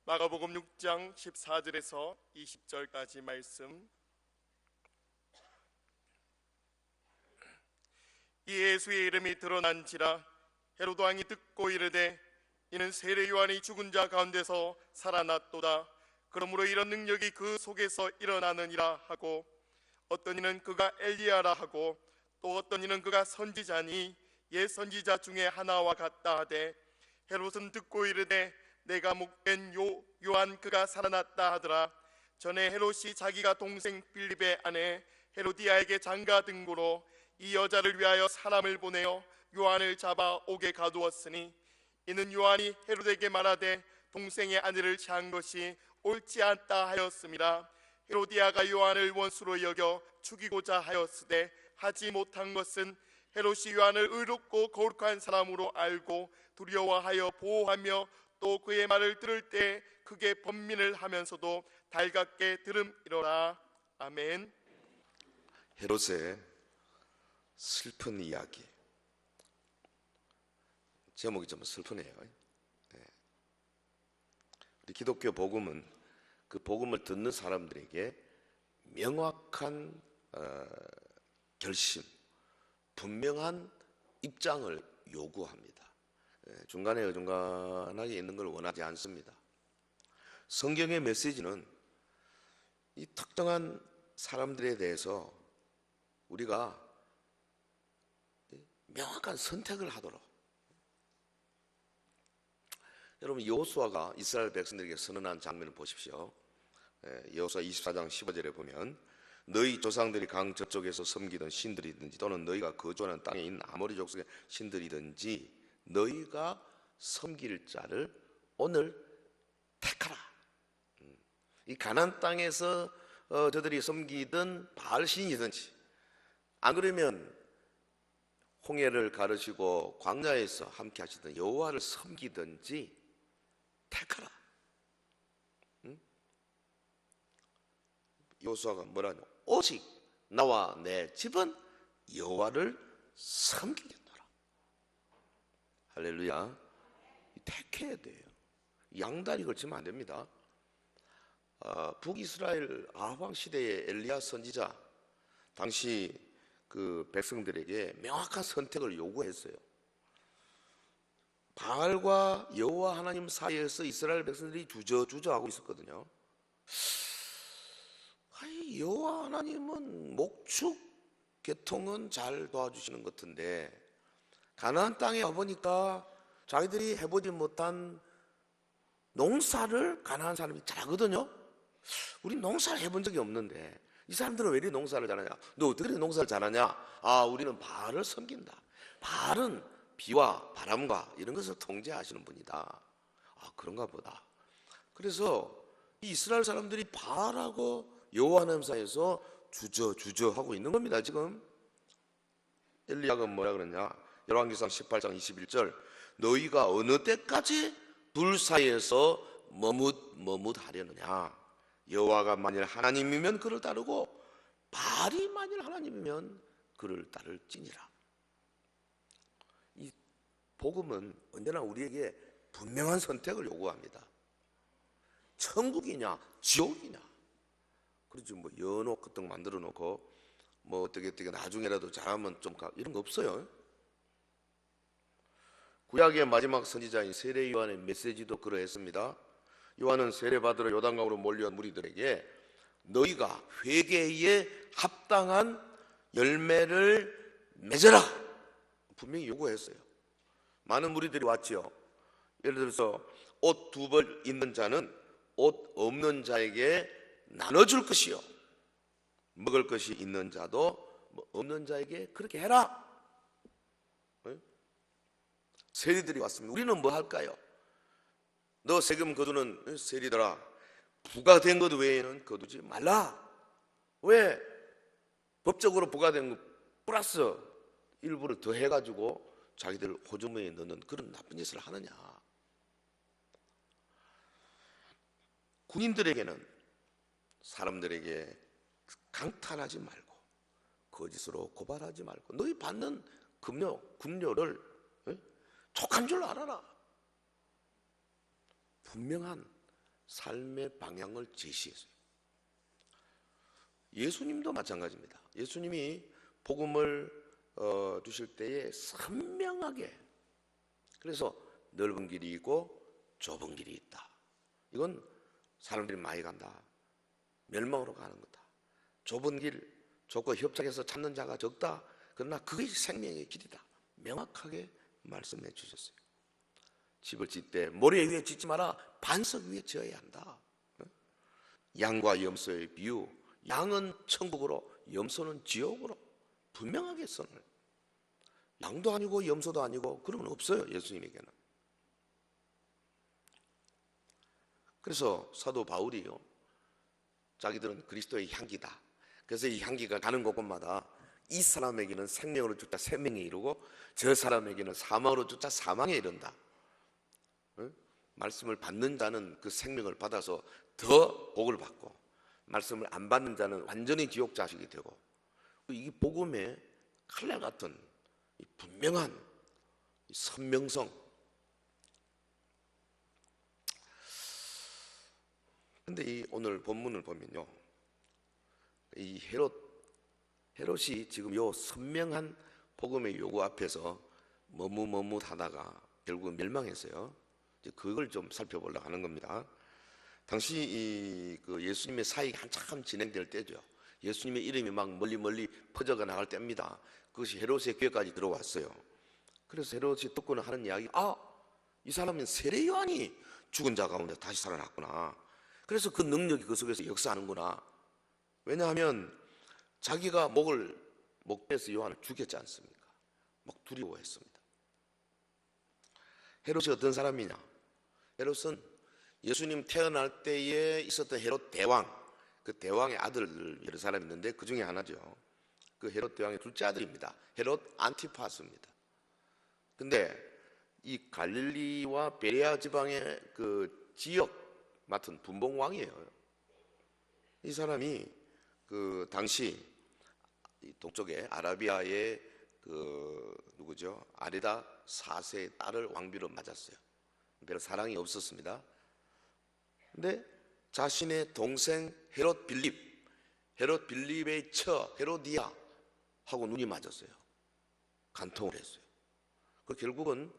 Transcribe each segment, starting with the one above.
마가복음 6장 14절에서 20절까지 말씀. 이 예수의 이름이 드러난지라 헤로도 왕이 듣고 이르되 이는 세례 요한이 죽은 자 가운데서 살아났도다. 그러므로 이런 능력이 그 속에서 일어나느니라 하고, 어떤 이는 그가 엘리야라 하고, 또 어떤 이는 그가 선지자니 옛 선지자 중에 하나와 같다 하되, 헤롯은 듣고 이르되 내가 목된 요한 그가 살아났다 하더라. 전에 헤롯이 자기가 동생 빌립의 아내 헤로디아에게 장가 등고로 이 여자를 위하여 사람을 보내어 요한을 잡아 옥에 가두었으니, 이는 요한이 헤롯에게 말하되 동생의 아내를 취한 것이 옳지 않다 하였음이라. 헤로디아가 요한을 원수로 여겨 죽이고자 하였으되 하지 못한 것은 헤롯이 요한을 의롭고 거룩한 사람으로 알고 두려워하여 보호하며 또 그의 말을 들을 때 크게 번민을 하면서도 달갑게 들음이로라. 아멘. 헤롯의 슬픈 이야기. 제목이 좀 슬프네요. 우리 기독교 복음은 그 복음을 듣는 사람들에게 명확한 결심, 분명한 입장을 요구합니다. 중간에 어중간하게 있는 걸 원하지 않습니다. 성경의 메시지는 이 특정한 사람들에 대해서 우리가 명확한 선택을 하도록, 여러분 여호수아가 이스라엘 백성들에게 선언한 장면을 보십시오. 여호수아 24장 15절에 보면, 너희 조상들이 강 저쪽에서 섬기던 신들이든지 또는 너희가 거주하는 땅에 있는 아모리 족속의 신들이든지 너희가 섬길 자를 오늘 택하라. 이 가나안 땅에서 저들이 섬기던 바알 신이든지, 안 그러면 홍해를 가르시고 광야에서 함께 하시던 여호와를 섬기든지 택하라. 여호수아가 뭐라냐? 오직 나와 내 집은 여호와를 섬기겠노라. 할렐루야. 택해야 돼요. 양다리 걸치면 안 됩니다. 북이스라엘 아합 시대의 엘리야 선지자, 당시 그 백성들에게 명확한 선택을 요구했어요. 바알과 여호와 하나님 사이에서 이스라엘 백성들이 주저주저하고 있었거든요. 여호와 하나님은 목축 계통은 잘 도와주시는 것 같은데 가나안 땅에 와보니까 자기들이 해보지 못한 농사를 가나안 사람이 잘하거든요. 우리 농사를 해본 적이 없는데 이 사람들은 왜 이렇게 농사를 잘하냐? 너 어떻게 농사를 잘하냐? 우리는 바알을 섬긴다. 바알은 비와 바람과 이런 것을 통제하시는 분이다. 그런가 보다. 그래서 이 이스라엘 사람들이 바알하고 여호와 하나님 사이에서 주저하고 있는 겁니다. 지금 엘리야가 뭐라 그러냐? 열왕기상 18장 21절, 너희가 어느 때까지 둘 사이에서 머뭇하려느냐? 여호와가 만일 하나님이면 그를 따르고 바알이 만일 하나님이면 그를 따를지니라. 이 복음은 언제나 우리에게 분명한 선택을 요구합니다. 천국이냐 지옥이냐. 그렇지, 뭐 연옥 같은 거 만들어 놓고 뭐 어떻게 나중에라도 잘하면 좀 이런 거 없어요. 구약의 마지막 선지자인 세례 요한의 메시지도 그러했습니다. 요한은 세례받으러 요단강으로 몰려온 무리들에게 너희가 회개에 합당한 열매를 맺어라 분명히 요구했어요. 많은 무리들이 왔지요. 예를 들어서 옷 2벌 있는 자는 옷 없는 자에게 나눠줄 것이요, 먹을 것이 있는 자도 없는 자에게 그렇게 해라. 세리들이 왔습니다. 우리는 뭐 할까요? 너 세금 거두는 세리들아, 부과된 것 외에는 거두지 말라. 왜? 법적으로 부과된 것 플러스 일부를 더 해가지고 자기들 호주머니에 넣는 그런 나쁜 짓을 하느냐. 군인들에게는 사람들에게 강탈하지 말고 거짓으로 고발하지 말고 너희 받는 급료를 족한 줄 알아라. 분명한 삶의 방향을 제시했어요. 예수님도 마찬가지입니다. 예수님이 복음을 주실 때에 선명하게, 그래서 넓은 길이 있고 좁은 길이 있다. 이건 사람들이 많이 간다, 멸망으로 가는 거다. 좁은 길, 좁고 협착해서 찾는 자가 적다. 그러나 그게 생명의 길이다. 명확하게 말씀해 주셨어요. 집을 짓 때 모래 위에 짓지 마라, 반석 위에 지어야 한다. 양과 염소의 비유, 양은 천국으로, 염소는 지옥으로 분명하게 선을. 양도 아니고 염소도 아니고 그런 건 없어요, 예수님에게는. 그래서 사도 바울이요, 자기들은 그리스도의 향기다. 그래서 이 향기가 가는 곳곳마다 이 사람에게는 생명으로 쫓아 생명에 이르고 저 사람에게는 사망으로 쫓아 사망에 이른다. 말씀을 받는 자는 그 생명을 받아서 더 복을 받고, 말씀을 안 받는 자는 완전히 지옥 자식이 되고, 이 복음의 칼날 같은 이 분명한 이 선명성. 근데 이 오늘 본문을 보면요, 이 헤롯이 지금 요 선명한 복음의 요구 앞에서 머뭇머뭇하다가 결국 멸망했어요. 이제 그걸 좀 살펴보려고 하는 겁니다. 당시 그 예수님의 사역이 한참 진행될 때죠. 예수님의 이름이 막 멀리 퍼져가 나갈 때입니다. 그것이 헤롯의 귀에까지 들어왔어요. 그래서 헤롯이 듣고는 하는 이야기, 이 사람은 세례 요한이 죽은 자 가운데 다시 살아났구나. 그래서 그 능력이 그 속에서 역사하는구나. 왜냐하면 자기가 목배에서 요한을 죽였지 않습니까? 막 두려워했습니다. 헤롯이 어떤 사람이냐? 헤롯은 예수님 태어날 때에 있었던 헤롯 대왕, 그 대왕의 아들 여러 사람이 있는데 그 중에 하나죠. 그 헤롯 대왕의 둘째 아들입니다. 헤롯 안티파스입니다. 근데 이 갈릴리와 베레아 지방의 그 지역 맡은 분봉왕이에요. 이 사람이 그 당시 동쪽에 아라비아의 그 누구죠? 아레다 4세의 딸을 왕비로 맞았어요. 별로 사랑이 없었습니다. 근데 자신의 동생 헤롯 빌립의 처 헤로디아 하고 눈이 맞았어요. 간통을 했어요. 그 결국은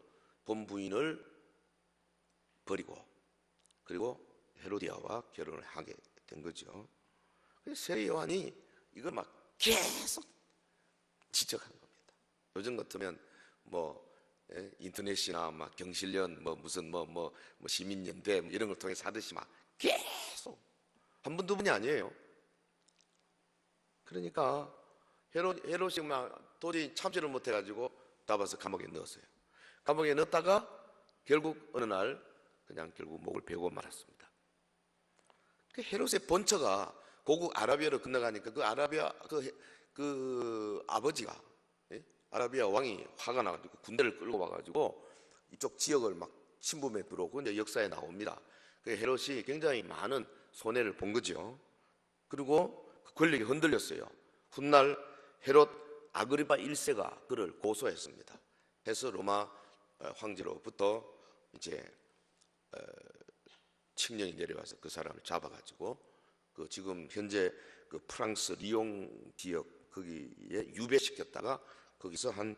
본 부인을 버리고 그리고 헤로디아와 결혼을 하게 된 거죠. 세례 요한이 이걸 막 계속 지적하는 겁니다. 요즘 같으면 인터넷이나 막 경실련 무슨 시민연대 이런 걸 통해서 하듯이 막 계속 한 번 두 번이 아니에요. 그러니까 헤롯이 막 도저히 참지를 못해가지고 잡아서 감옥에 넣었어요. 감옥에 넣었다가 결국 어느 날 그냥 결국 목을 베고 말았습니다. 그 헤롯의 본처가 고국 아라비아로 건너가니까 그 아라비아 그 아버지가, 아라비아 왕이 화가 나가지고 군대를 끌고 와가지고 이쪽 지역을 막 침범해 들어오고 이제 역사에 나옵니다. 그 헤롯이 굉장히 많은 손해를 본 거죠. 그리고 그 권력이 흔들렸어요. 훗날 헤롯 아그리파 1세가 그를 고소했습니다. 해서 로마 황제로부터 이제 칙령이 내려와서 그 사람을 잡아가지고 그 지금 현재 그 프랑스 리옹 지역 거기에 유배시켰다가 거기서 한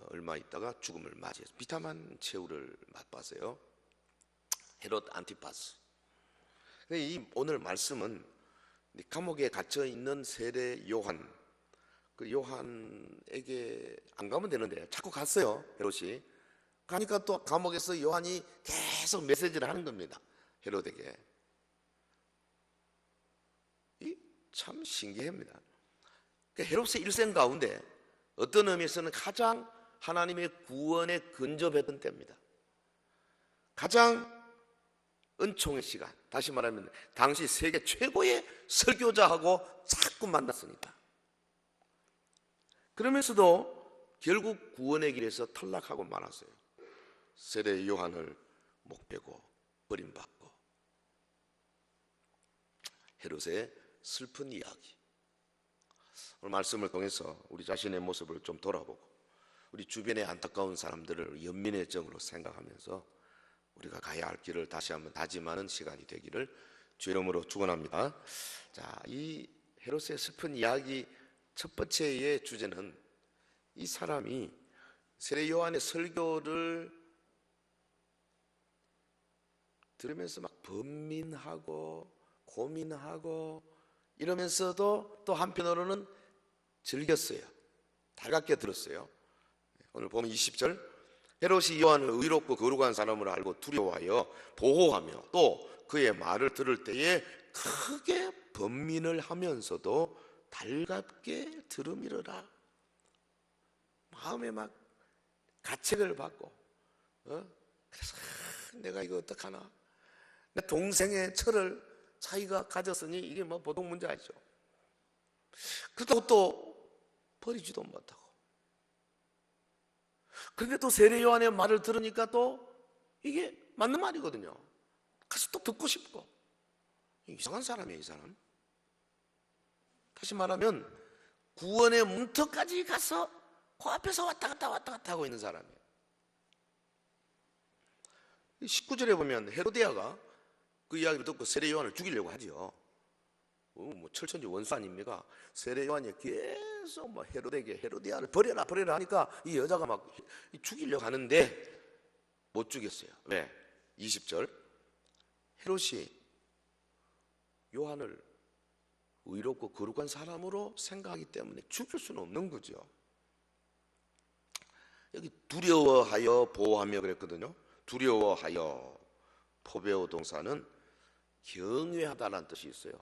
얼마 있다가 죽음을 맞이해서 비참한 최후를 맛봤어요. 헤롯 안티파스. 이 오늘 말씀은 감옥에 갇혀 있는 세례 요한, 그 요한에게 안 가면 되는데 자꾸 갔어요. 헤롯이 가니까 또 감옥에서 요한이 계속 메시지를 하는 겁니다. 헤롯에게. 참 신기합니다. 헤롯의 일생 가운데 어떤 의미에서는 가장 하나님의 구원에 근접했던 때입니다. 가장 은총의 시간, 다시 말하면 당시 세계 최고의 설교자하고 자꾸 만났으니까. 그러면서도 결국 구원의 길에서 탈락하고 말았어요. 세례 요한을 목베고 버림받고. 헤롯의 슬픈 이야기. 오늘 말씀을 통해서 우리 자신의 모습을 좀 돌아보고 우리 주변의 안타까운 사람들을 연민의 정으로 생각하면서 우리가 가야 할 길을 다시 한번 다짐하는 시간이 되기를 주 이름으로 축원합니다. 자, 이 헤롯의 슬픈 이야기 첫 번째의 주제는 이 사람이 세례 요한의 설교를 들으면서 막 번민하고 고민하고 이러면서도 또 한편으로는 즐겼어요. 달갑게 들었어요. 오늘 보면 20절, 헤롯이 요한을 의롭고 거룩한 사람으로 알고 두려워하여 보호하며 또 그의 말을 들을 때에 크게 번민을 하면서도 달갑게 들음이러라. 마음에 막 가책을 받고, 그래서 내가 이거 어떡하나, 내 동생의 철을 자기가 가졌으니 이게 뭐 보통 문제 아니죠. 그렇다고 또 버리지도 못하고, 그런데 또 세례 요한의 말을 들으니까 또 이게 맞는 말이거든요. 가서 또 듣고 싶고. 이상한 사람이에요, 이 사람. 다시 말하면 구원의 문턱까지 가서 그 앞에서 왔다 갔다 하고 있는 사람이에요. 19절에 보면 헤로디아가 그 이야기를 듣고 세례 요한을 죽이려고 하죠. 뭐 철천지 원수 아닙니까? 세례 요한이 계속 뭐 헤로데게 헤로디아를 버려라 하니까 이 여자가 막 죽이려고 하는데 못 죽였어요. 왜? 20절, 헤롯이 요한을 의롭고 거룩한 사람으로 생각하기 때문에 죽일 수는 없는 거죠. 여기 두려워하여 보호하며 그랬거든요. 두려워하여, 포베오 동사는 경외하다라는 뜻이 있어요.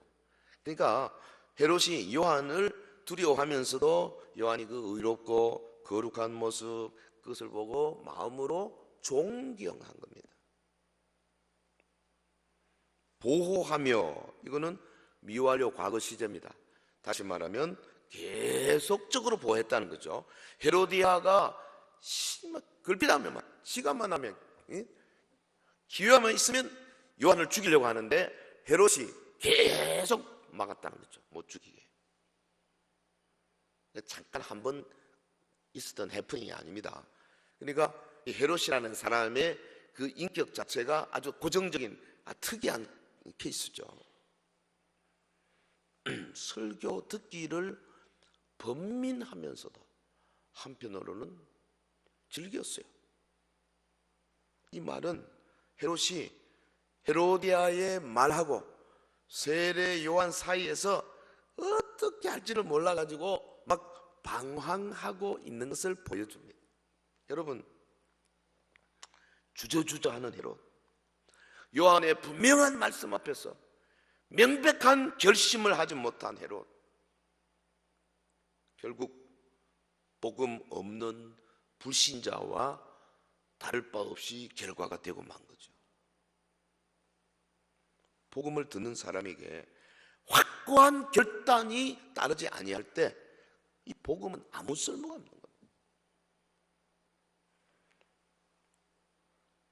그러니까 헤롯이 요한을 두려워하면서도 요한이 그 의롭고 거룩한 모습, 그것을 보고 마음으로 존경한 겁니다. 보호하며, 이거는 미완료 과거 시제입니다. 다시 말하면 계속적으로 보호했다는 거죠. 헤로디아가 걸핏하면, 시간만 하면, 기회만 있으면 요한을 죽이려고 하는데 헤롯이 계속 막았다는 거죠. 못 죽이게. 잠깐 한번 있었던 해프닝이 아닙니다. 그러니까 이 헤롯이라는 사람의 그 인격 자체가 아주 고정적인, 특이한 케이스죠. 설교 듣기를 번민하면서도 한편으로는 즐겼어요. 이 말은 헤롯이 헤로디아의 말하고 세례 요한 사이에서 어떻게 할지를 몰라가지고 막 방황하고 있는 것을 보여줍니다. 여러분, 주저주저하는 헤롯, 요한의 분명한 말씀 앞에서 명백한 결심을 하지 못한 헤롯, 결국 복음 없는 불신자와 다를 바 없이 결과가 되고 만 거죠. 복음을 듣는 사람에게 확고한 결단이 따르지 아니할 때 이 복음은 아무 쓸모가 없는 겁니다.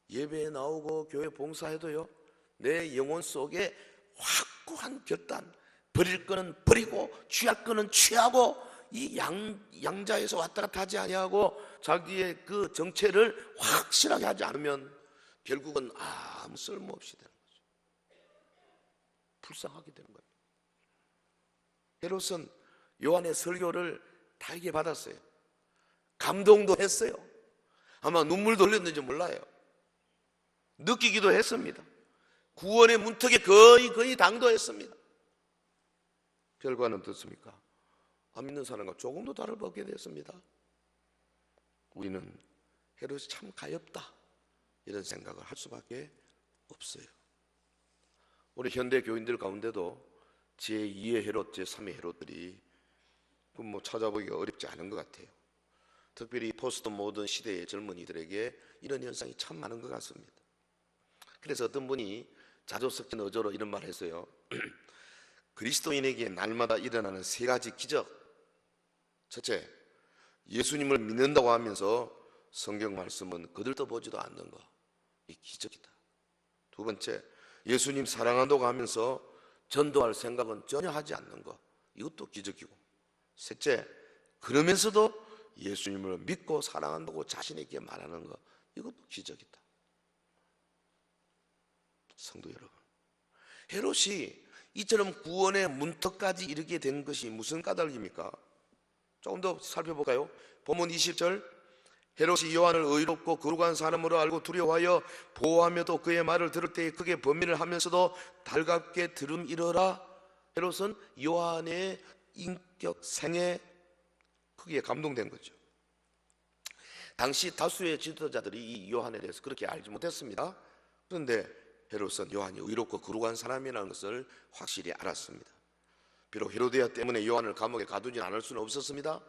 예배에 나오고 교회 봉사해도요, 내 영혼 속에 확고한 결단, 버릴 거는 버리고 취할 거는 취하고, 이 양자에서 왔다 갔다 하지 아니하고 자기의 그 정체를 확실하게 하지 않으면 결국은 아무 쓸모없이 되는 거죠. 불쌍하게 되는 거예요. 헤롯은 요한의 설교를 달게 받았어요. 감동도 했어요. 아마 눈물도 흘렸는지 몰라요. 느끼기도 했습니다. 구원의 문턱에 거의 당도했습니다. 결과는 어떻습니까? 안 믿는 사람과 조금도 다를 바 없게 됐습니다. 우리는 헤롯이 참 가엾다, 이런 생각을 할 수밖에 없어요. 우리 현대 교인들 가운데도 제2의 헤롯, 제3의 헤롯들이 뭐 찾아보기가 어렵지 않은 것 같아요. 특별히 포스트 모던 시대의 젊은이들에게 이런 현상이 참 많은 것 같습니다. 그래서 어떤 분이 자조 섞인 어조로 이런 말을 했어요. 그리스도인에게 날마다 일어나는 세 가지 기적. 첫째, 예수님을 믿는다고 하면서 성경 말씀은 거들떠보지도 않는 거, 이 기적이다. 두 번째, 예수님 사랑한다고 하면서 전도할 생각은 전혀 하지 않는 거, 이것도 기적이고, 셋째, 그러면서도 예수님을 믿고 사랑한다고 자신에게 말하는 거, 이것도 기적이다. 성도 여러분, 헤롯이 이처럼 구원의 문턱까지 이르게 된 것이 무슨 까닭입니까? 조금 더 살펴볼까요? 본문 20절, 헤롯이 요한을 의롭고 거룩한 사람으로 알고 두려워하여 보호하며도 그의 말을 들을 때에 크게 번민을 하면서도 달갑게 들음이러라. 헤롯은 요한의 인격 생에 크게 감동된 거죠. 당시 다수의 지도자들이 이 요한에 대해서 그렇게 알지 못했습니다. 그런데 헤롯은 요한이 의롭고 거룩한 사람이라는 것을 확실히 알았습니다. 비록 헤로데아 때문에 요한을 감옥에 가두지 않을 수는 없었습니다.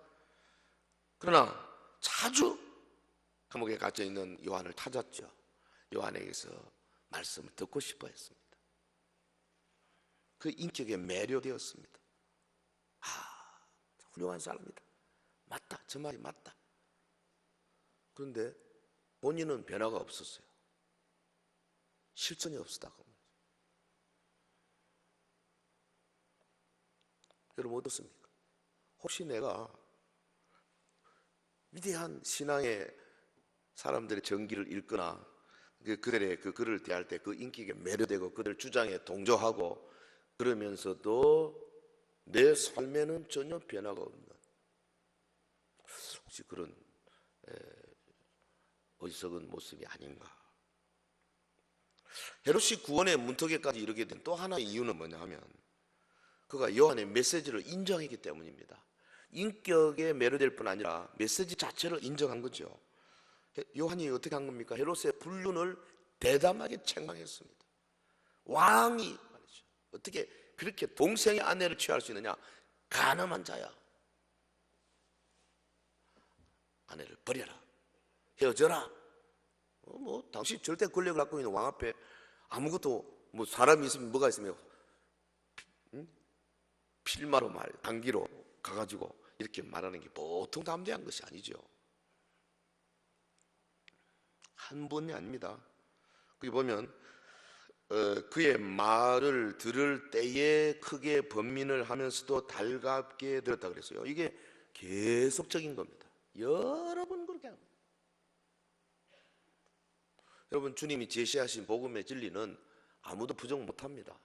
그러나 자주 감옥에 갇혀 있는 요한을 찾았죠. 요한에게서 말씀을 듣고 싶어 했습니다. 그 인격에 매료되었습니다. 훌륭한 사람이다. 맞다. 저 말이 맞다. 그런데 본인은 변화가 없었어요. 실천이 없었다고. 여러분 어떻습니까? 혹시 내가 위대한 신앙의 사람들의 정기를 읽거나 그들의 그 글을 대할 때 그 인격에 매료되고 그들 주장에 동조하고 그러면서도 내 삶에는 전혀 변화가 없는, 혹시 그런 어리석은 모습이 아닌가? 헤롯이 구원의 문턱에까지 이르게 된 또 하나의 이유는 뭐냐 하면 그가 요한의 메시지를 인정했기 때문입니다. 인격에 매료될 뿐 아니라 메시지 자체를 인정한 거죠. 요한이 어떻게 한 겁니까? 헤롯의 불륜을 대담하게 책망했습니다. 왕이 말이죠. 어떻게 그렇게 동생의 아내를 취할 수 있느냐? 간음한 자야. 아내를 버려라. 헤어져라. 당시 절대 권력을 갖고 있는 왕 앞에 아무것도 사람이 있으면 뭐가 있습니까? 필마로 단기로 가가지고 이렇게 말하는 게 보통 담대한 것이 아니죠. 한 번이 아닙니다. 거기 보면 그의 말을 들을 때에 크게 번민을 하면서도 달갑게 들었다 그랬어요. 이게 계속적인 겁니다. 여러 번 그렇게 합니다. 여러분, 주님이 제시하신 복음의 진리는 아무도 부정 못합니다.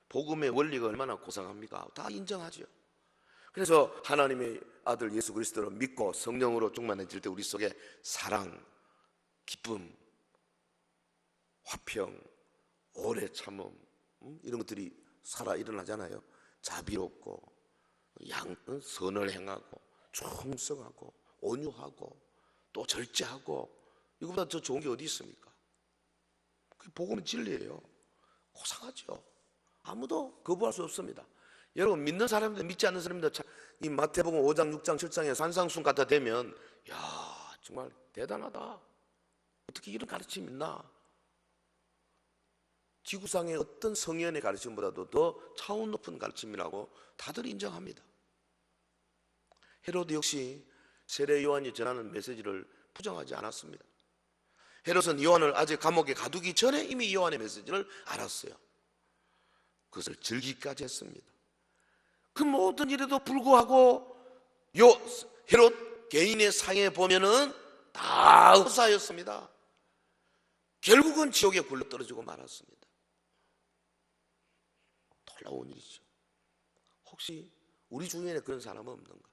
복음의 원리가 얼마나 고상합니까? 다 인정하죠. 그래서 하나님의 아들 예수 그리스도를 믿고 성령으로 충만해질 때 우리 속에 사랑, 기쁨, 화평, 오래 참음, 이런 것들이 살아 일어나잖아요. 자비롭고 선을 행하고 충성하고 온유하고 또 절제하고, 이거보다 더 좋은 게 어디 있습니까? 그게 복음의 진리예요. 고상하죠. 아무도 거부할 수 없습니다. 여러분, 믿는 사람들, 믿지 않는 사람들, 이 마태복음 5장, 6장, 7장의 산상순 갖다 대면 야, 정말 대단하다. 어떻게 이런 가르침이 있나? 지구상의 어떤 성현의 가르침보다도 더 차원 높은 가르침이라고 다들 인정합니다. 헤로드 역시 세례 요한이 전하는 메시지를 부정하지 않았습니다. 헤롯은 요한을 아직 감옥에 가두기 전에 이미 요한의 메시지를 알았어요. 그것을 즐기까지 했습니다. 그 모든 일에도 불구하고 헤롯 개인의 상에 보면은 다 흡사하였습니다. 결국은 지옥에 굴러 떨어지고 말았습니다. 놀라운 일이죠. 혹시 우리 주위에 그런 사람은 없는가?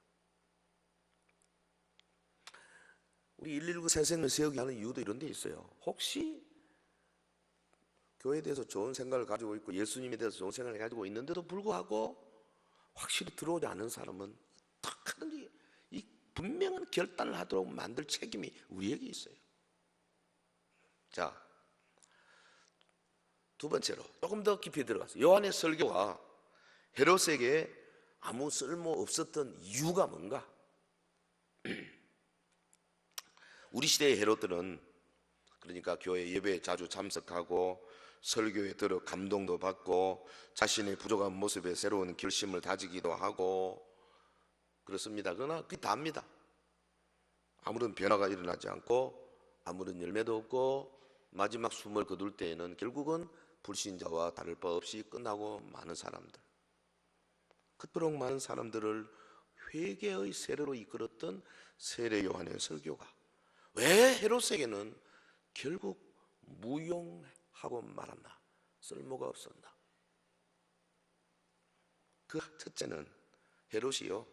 우리 119 새생을 세우게 하는 이유도 이런 데 있어요. 혹시 교회에 대해서 좋은 생각을 가지고 있고 예수님에 대해서 좋은 생각을 가지고 있는데도 불구하고 확실히 들어오지 않은 사람은 딱 하든지 이 분명한 결단을 하도록 만들 책임이 우리에게 있어요. 자, 두 번째로 조금 더 깊이 들어가서 요한의 설교가 헤롯에게 아무 쓸모 없었던 이유가 뭔가? 우리 시대의 헤롯들은 그러니까 교회 예배에 자주 참석하고 설교에 들어 감동도 받고 자신의 부족한 모습에 새로운 결심을 다지기도 하고 그렇습니다. 그러나 그게 다입니다. 아무런 변화가 일어나지 않고 아무런 열매도 없고 마지막 숨을 거둘 때에는 결국은 불신자와 다를 바 없이 끝나고 많은 사람들, 그토록 많은 사람들을 회개의 세례로 이끌었던 세례 요한의 설교가 왜 헤롯에게는 결국 무용하게 하고 말았나? 쓸모가 없었나? 그 첫째는 헤롯이요,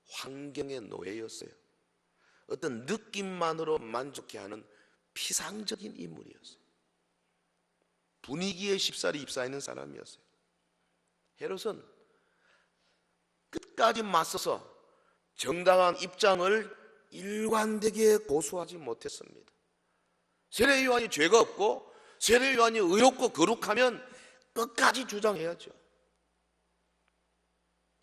환경의 노예였어요. 어떤 느낌만으로 만족해하는 피상적인 인물이었어요. 분위기에 쉽사리 입사하는 사람이었어요. 헤롯은 끝까지 맞서서 정당한 입장을 일관되게 고수하지 못했습니다. 세례 요한이 죄가 없고 세례 요한이 의롭고 거룩하면 끝까지 주장해야죠.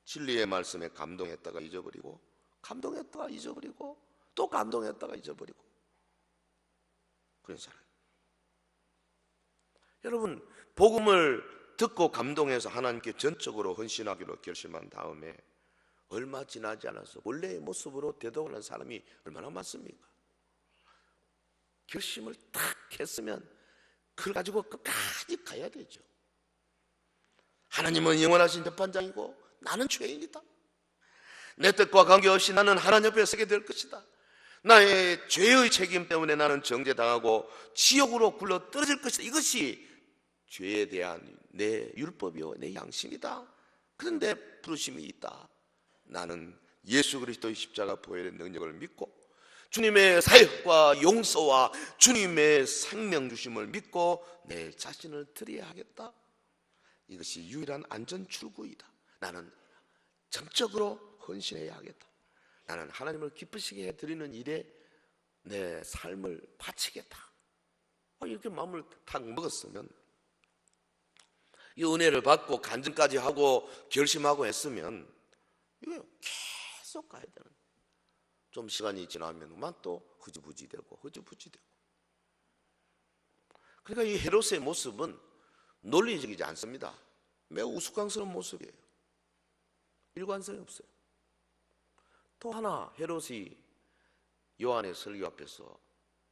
진리의 말씀에 감동했다가 잊어버리고, 감동했다가 잊어버리고, 또 감동했다가 잊어버리고, 그런 사람. 여러분, 복음을 듣고 감동해서 하나님께 전적으로 헌신하기로 결심한 다음에 얼마 지나지 않아서 원래의 모습으로 되돌아가는 사람이 얼마나 많습니까? 결심을 딱 했으면 그걸 가지고 끝까지 가야 되죠. 하나님은 영원하신 재판장이고 나는 죄인이다. 내 뜻과 관계없이 나는 하나님 옆에 서게 될 것이다. 나의 죄의 책임 때문에 나는 정죄당하고 지옥으로 굴러 떨어질 것이다. 이것이 죄에 대한 내 율법이요, 내 양심이다. 그런데 부르심이 있다. 나는 예수 그리스도의 십자가 보혈의 능력을 믿고 주님의 사역과 용서와 주님의 생명 주심을 믿고 내 자신을 드려야 하겠다. 이것이 유일한 안전 출구이다. 나는 정적으로 헌신해야 하겠다. 나는 하나님을 기쁘시게 해드리는 일에 내 삶을 바치겠다. 이렇게 마음을 탁 먹었으면, 이 은혜를 받고 간증까지 하고 결심하고 했으면 이거 계속 가야 되는, 좀 시간이 지나면만 또 흐지부지 되고 흐지부지 되고. 그러니까 이 헤롯의 모습은 논리적이지 않습니다. 매우 우스꽝스러운 모습이에요. 일관성이 없어요. 또 하나, 헤롯이 요한의 설교 앞에서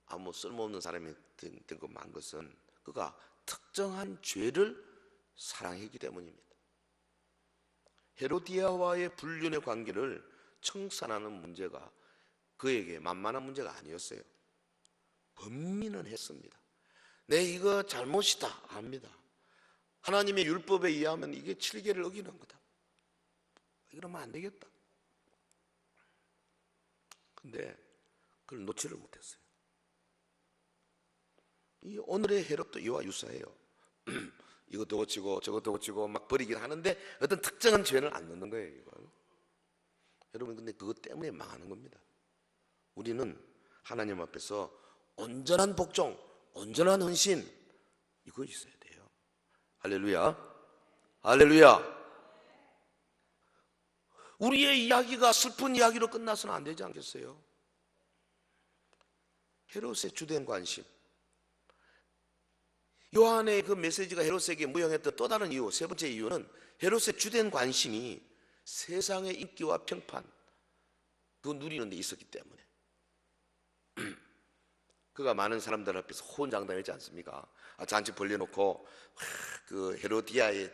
아무 쓸모없는 사람이 된 것만 것은 그가 특정한 죄를 사랑했기 때문입니다. 헤로디아와의 불륜의 관계를 청산하는 문제가 그에게 만만한 문제가 아니었어요. 범민은 했습니다. 내 이거 잘못이다 압니다. 하나님의 율법에 의하면 이게 7계를 어기는 거다. 이러면 안 되겠다. 근데 그걸 놓지를 못했어요. 이 오늘의 헤롯도 이와 유사해요. 이것도 고치고 저것도 고치고 막 버리긴 하는데 어떤 특정한 죄는 안 넣는 거예요. 이거. 여러분, 근데 그것 때문에 망하는 겁니다. 우리는 하나님 앞에서 온전한 복종, 온전한 헌신, 이거 있어야 돼요. 할렐루야, 할렐루야. 우리의 이야기가 슬픈 이야기로 끝나서는 안 되지 않겠어요? 헤롯의 주된 관심, 요한의 그 메시지가 헤롯에게 무용했던 또 다른 이유, 세 번째 이유는 헤롯의 주된 관심이 세상의 인기와 평판, 그거 누리는 데 있었기 때문에. 그가 많은 사람들 앞에서 호언장담했지 않습니까? 잔치 벌려놓고 그 헤로디아의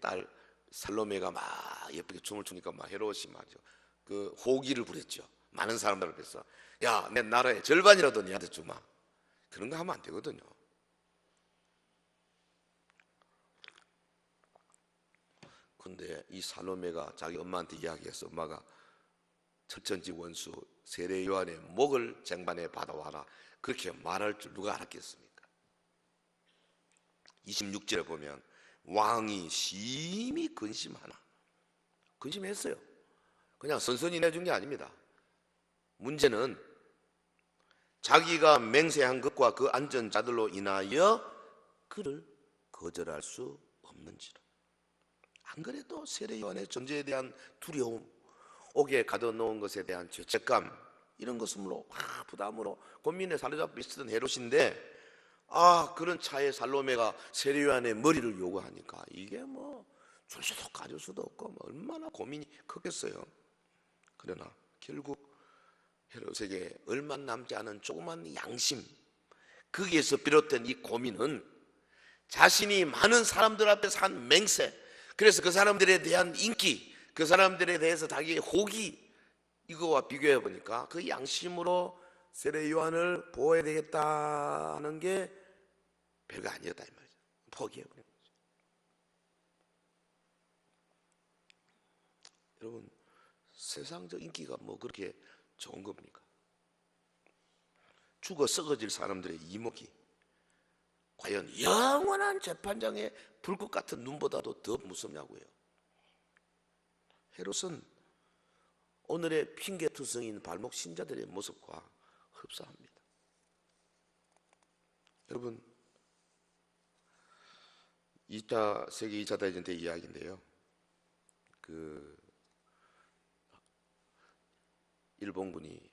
딸 살로메가 막 예쁘게 춤을 추니까 막 헤롯이 말이죠, 그 호기를 부렸죠. 많은 사람들 앞에서, 야, 내 나라의 절반이라도 니한테 주마. 그런 거 하면 안 되거든요. 근데 이 살로메가 자기 엄마한테 이야기해서, 엄마가 철천지 원수 세례 요한의 목을 쟁반에 받아와라, 그렇게 말할 줄 누가 알았겠습니까? 26절에 보면 왕이 심히 근심하나, 근심했어요. 그냥 선선히 내준 게 아닙니다. 문제는 자기가 맹세한 것과 그 안전자들로 인하여 그를 거절할 수 없는지라. 안 그래도 세례 요한의 존재에 대한 두려움, 옥에 가둬놓은 것에 대한 죄책감, 이런 것으로 부담으로 고민에 사로잡혀 있었던 헤롯인데, 그런 차에 살로메가 세례 요한의 머리를 요구하니까 이게 뭐 줄 수도 가질 수도 없고 뭐 얼마나 고민이 크겠어요. 그러나 결국 헤롯에게 얼마 남지 않은 조그만 양심, 거기에서 비롯된 이 고민은 자신이 많은 사람들 앞에서 한 맹세, 그래서 그 사람들에 대한 인기, 그 사람들에 대해서 자기의 호기, 이거와 비교해 보니까 그 양심으로 세례 요한을 보호해야 되겠다는 게 별거 아니었다 이 말이죠. 포기해버린 거죠. 여러분, 세상적 인기가 뭐 그렇게 좋은 겁니까? 죽어 썩어질 사람들의 이목이 과연 영원한 재판장의 불꽃 같은 눈보다도 더 무섭냐고요. 헤롯은 오늘의 핑계투성인 발목 신자들의 모습과 흡사합니다. 여러분, 2차 세계 2차 대전 때 이야기인데요. 일본군이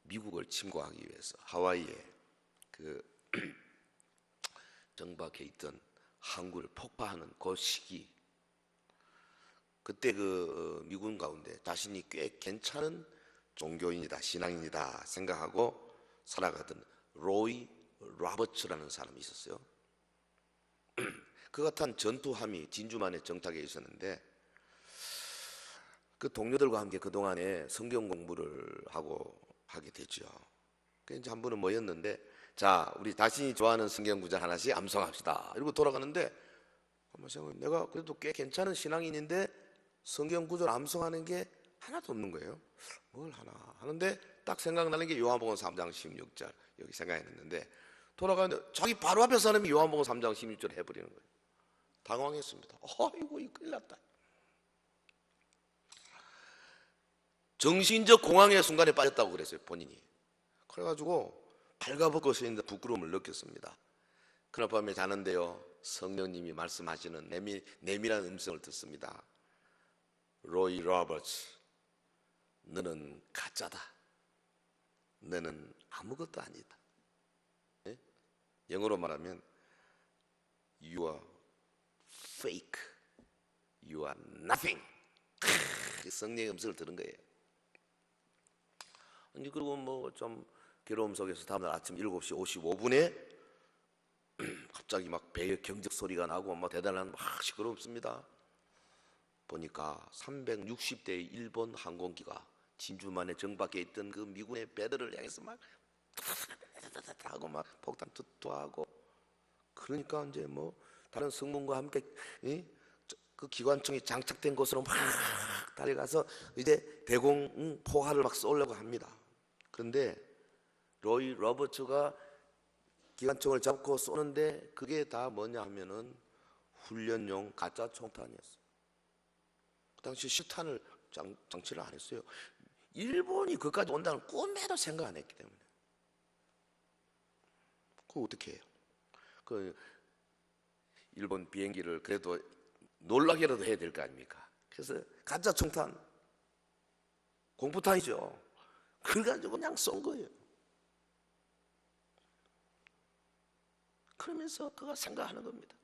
미국을 침공하기 위해서 하와이에 정박해 있던 항구를 폭파하는 그 시기, 그때 미군 가운데 자신이 꽤 괜찮은 종교인이다, 신앙인이다 생각하고 살아가던 로이 로버츠라는 사람이 있었어요. 그가 탄 전투함이 진주만에 정착해 있었는데 그 동료들과 함께 그동안에 성경 공부를 하게 됐죠. 그래서 이제 한 번은 모였는데, 자, 우리 자신이 좋아하는 성경 구절 하나씩 암송합시다. 이러고 돌아가는데, 한번 생각해, 내가 그래도 꽤 괜찮은 신앙인인데 성경 구절 암송하는 게 하나도 없는 거예요. 뭘 하나 하는데 딱 생각나는 게 요한복음 3장 16절 여기 생각했는데, 돌아가는데 자기 바로 앞에 사람이 요한복음 3장 16절 해버리는 거예요. 당황했습니다. 아이고, 이 큰일 났다. 정신적 공황의 순간에 빠졌다고 그랬어요, 본인이. 그래가지고 발가벗고 서 있는데 부끄러움을 느꼈습니다. 그날 밤에 자는데요, 성령님이 말씀하시는 내밀한 음성을 듣습니다. 로이 로버츠, 너는 가짜다. 너는 아무것도 아니다. 네? 영어로 말하면 You are fake. You are nothing. 성령의 음성을 들은 거예요. 그리고 뭐 좀 괴로움 속에서 다음날 아침 7시 55분에 갑자기 막 배의 경적 소리가 나고 막 대단한 막 시끄럽습니다. 보니까 360대의 일본 항공기가 진주만에 정박해 있던 그 미군의 배들을 향해서 막 하고 막 폭탄 투투하고, 그러니까 이제 뭐 다른 성문과 함께 그 기관총이 장착된 곳으로 막 달려가서 이제 대공 포화를 막 쏘려고 합니다. 그런데 로이 로버츠가 기관총을 잡고 쏘는데 그게 다 뭐냐 하면은 훈련용 가짜 총탄이었어요. 그 당시 실탄을 장치를 안 했어요. 일본이 그까지 온다는 꿈에도 생각 안 했기 때문에. 그거 어떻게 해요? 일본 비행기를 그래도 놀라게라도 해야 될 거 아닙니까? 그래서 가짜 총탄, 공포탄이죠. 그걸 가지고 그냥 쏜 거예요. 그러면서 그가 생각하는 겁니다.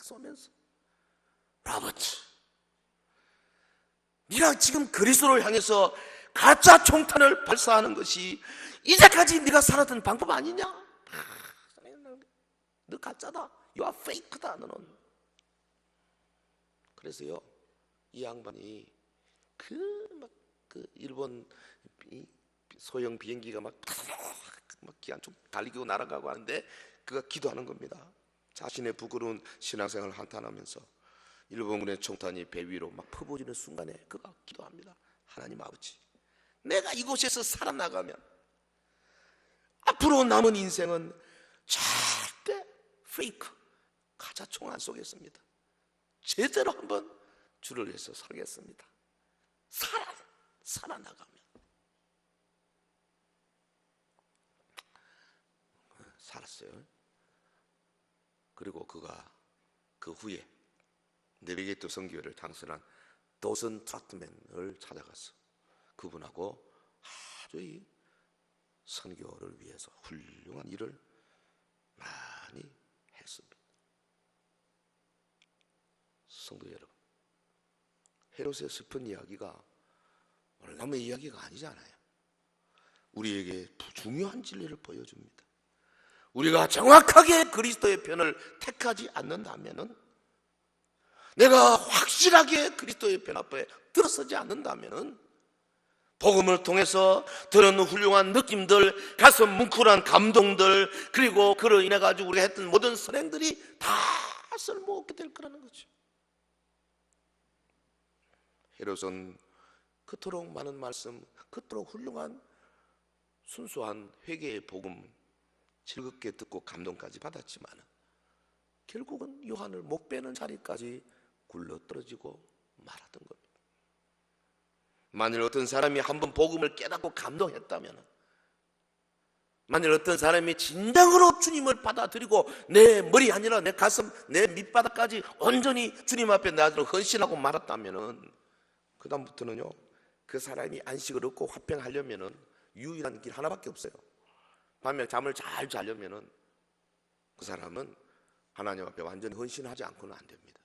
쏘면서, 로버트, 네가 지금 그리스도를 향해서 가짜 총탄을 발사하는 것이 이제까지 네가 살았던 방법 아니냐? 너 가짜다. You are fake다, 너는. 그래서요, 이 양반이 그 일본 소형 비행기가 막 기관총 달리고 날아가고 하는데 그가 기도하는 겁니다. 자신의 부끄러운 신앙생활을 한탄하면서 일본군의 총탄이 배 위로 막 퍼부어지는 순간에 그가 기도합니다. 하나님 아버지, 내가 이곳에서 살아나가면 앞으로 남은 인생은 절대 페이크, 가짜 총 안 쏘겠습니다. 제대로 한번 주를 위해서 살겠습니다. 살아나가면. 살았어요. 그리고 그가 그 후에 내비게이터 선교회를 창설한 도슨 트라트맨을 찾아가서 그분하고 아주 이 선교를 위해서 훌륭한 일을 많이 했습니다. 성도 여러분, 헤롯의 슬픈 이야기가 오늘 남의 이야기가 아니잖아요. 우리에게 중요한 진리를 보여줍니다. 우리가 정확하게 그리스도의 편을 택하지 않는다면은, 내가 확실하게 그리스도의 편 앞에 들어서지 않는다면은 복음을 통해서 들은 훌륭한 느낌들, 가슴 뭉클한 감동들, 그리고 그로 인해 가지고 우리가 했던 모든 선행들이 다 쓸모없게 될 거라는 거죠. 헤롯은 그토록 많은 말씀, 그토록 훌륭한 순수한 회개의 복음 즐겁게 듣고 감동까지 받았지만 결국은 요한을 목 베는 자리까지 굴러떨어지고 말았던 겁니다. 만일 어떤 사람이 한번 복음을 깨닫고 감동했다면, 만일 어떤 사람이 진정으로 주님을 받아들이고 내 머리 아니라 내 가슴, 내 밑바닥까지 온전히 주님 앞에 나아가 헌신하고 말았다면, 그 다음부터는요, 그 사람이 안식을 얻고 화평하려면 유일한 길 하나밖에 없어요. 밤에 잠을 잘 자려면 그 사람은 하나님 앞에 완전히 헌신하지 않고는 안 됩니다.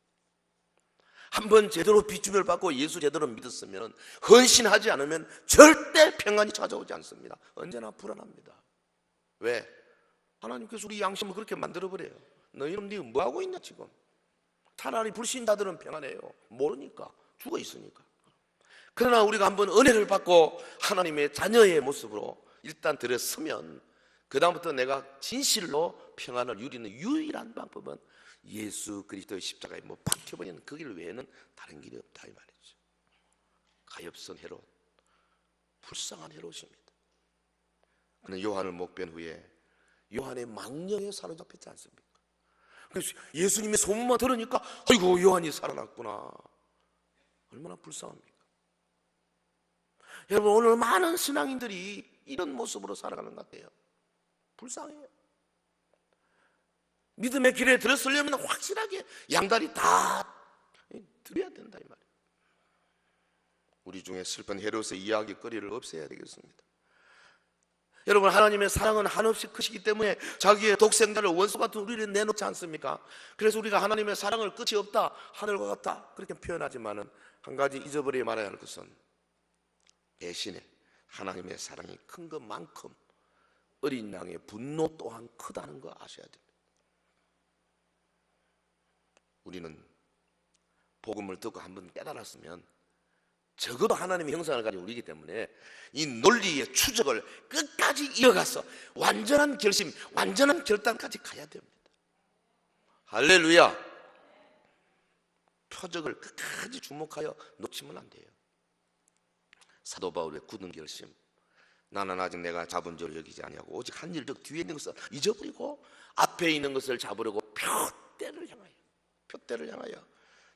한번 제대로 비추별 받고 예수 제대로 믿었으면 헌신하지 않으면 절대 평안이 찾아오지 않습니다. 언제나 불안합니다. 왜? 하나님께서 우리 양심을 그렇게 만들어버려요. 너희는 네 뭐하고 있냐 지금. 차라리 불신자들은 평안해요. 모르니까, 죽어 있으니까. 그러나 우리가 한번 은혜를 받고 하나님의 자녀의 모습으로 일단 들어서면 그 다음부터 내가 진실로 평안을 누리는 유일한 방법은 예수 그리스도의 십자가에 못 박혀버리는 그 길 외에는 다른 길이 없다 이 말이죠. 가엾은 헤롯, 불쌍한 헤롯입니다. 그는 요한을 목변 후에 요한의 망령에 사로잡혔지 않습니까? 그래서 예수님의 소문만 들으니까 아이고 요한이 살아났구나. 얼마나 불쌍합니까? 여러분, 오늘 많은 신앙인들이 이런 모습으로 살아가는 것 같아요. 불쌍해요. 믿음의 길에 들어서려면 확실하게 양다리 다 드려야 된다 이 말이에요. 우리 중에 슬픈 헤롯의 이야기거리를 없애야 되겠습니다. 여러분, 하나님의 사랑은 한없이 크시기 때문에 자기의 독생자를 원수 같은 우리를 내놓지 않습니까? 그래서 우리가 하나님의 사랑을 끝이 없다, 하늘과 같다 그렇게 표현하지만은 한 가지 잊어버리지 말아야 할 것은 대신에 하나님의 사랑이 큰 것만큼 어린 양의 분노 또한 크다는 거 아셔야 됩니다. 우리는 복음을 듣고 한번 깨달았으면 적어도 하나님의 형상을 가진 우리이기 때문에 이 논리의 추적을 끝까지 이어가서 완전한 결심, 완전한 결단까지 가야 됩니다. 할렐루야. 표적을 끝까지 주목하여 놓치면 안 돼요. 사도 바울의 굳은 결심, 나는 아직 내가 잡은 줄 여기지 아니하고 오직 한 일 즉 뒤에 있는 것을 잊어버리고 앞에 있는 것을 잡으려고 표대를 향하여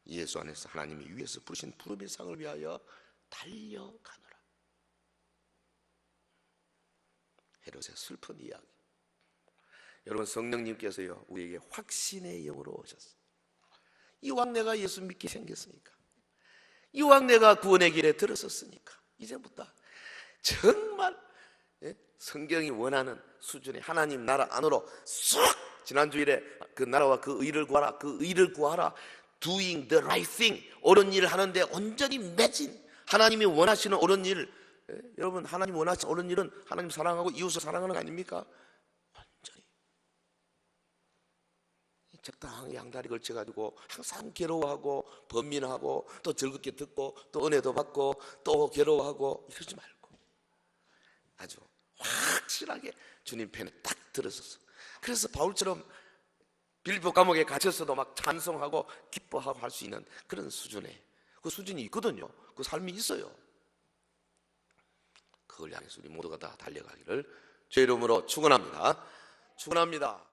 예수 안에서 하나님이 위에서 부르신 부름의 상을 위하여 달려가노라. 헤롯의 슬픈 이야기. 여러분, 성령님께서요 우리에게 확신의 영으로 오셨어요. 이왕 내가 예수 믿게 생겼으니까, 이왕 내가 구원의 길에 들어섰으니까 이제부터 정말 성경이 원하는 수준의 하나님 나라 안으로 쏙, 지난주일에 그 나라와 그 의를 구하라, 그 의를 구하라, doing the right thing, 옳은 일을 하는데 온전히 매진, 하나님이 원하시는 옳은 일. 여러분, 하나님 원하시는 옳은 일은 하나님 사랑하고 이웃을 사랑하는 거 아닙니까? 완전히 적당히 양다리 걸쳐가지고 항상 괴로워하고 번민하고 또 즐겁게 듣고 또 은혜도 받고 또 괴로워하고 이러지 말고 아주 확실하게 주님 편에 딱 들어서서, 그래서 바울처럼 빌립보 감옥에 갇혔어도 막 찬송하고 기뻐하고 할 수 있는 그런 수준의 그 수준이 있거든요. 그 삶이 있어요. 그걸 향해서 우리 모두가 다 달려가기를 주의 이름으로 축원합니다. 축원합니다.